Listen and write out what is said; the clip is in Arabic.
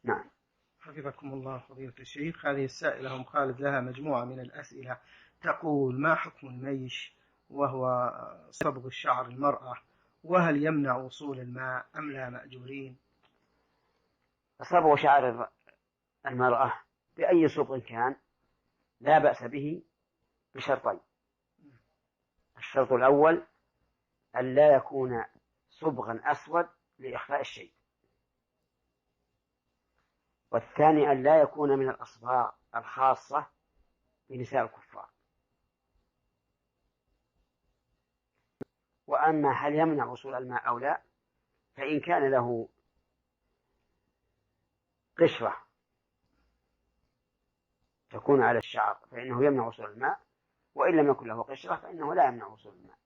نعم. حفظكم الله فضيلة الشيخ. هذه السائلة أم خالد لها مجموعة من الأسئلة، تقول: ما حكم الميش وهو صبغ الشعر المرأة، وهل يمنع وصول الماء أم لا مأجورين؟ صبغ شعر المرأة بأي صبغ كان لا بأس به بشرطين: الشرط الأول أن لا يكون صبغا أسود لإخفاء الشيء، والثاني أن لا يكون من الأصباغ الخاصة بنساء الكفار. وأما هل يمنع وصول الماء أو لا، فإن كان له قشرة تكون على الشعر فإنه يمنع وصول الماء، وإن لم يكن له قشرة فإنه لا يمنع وصول الماء.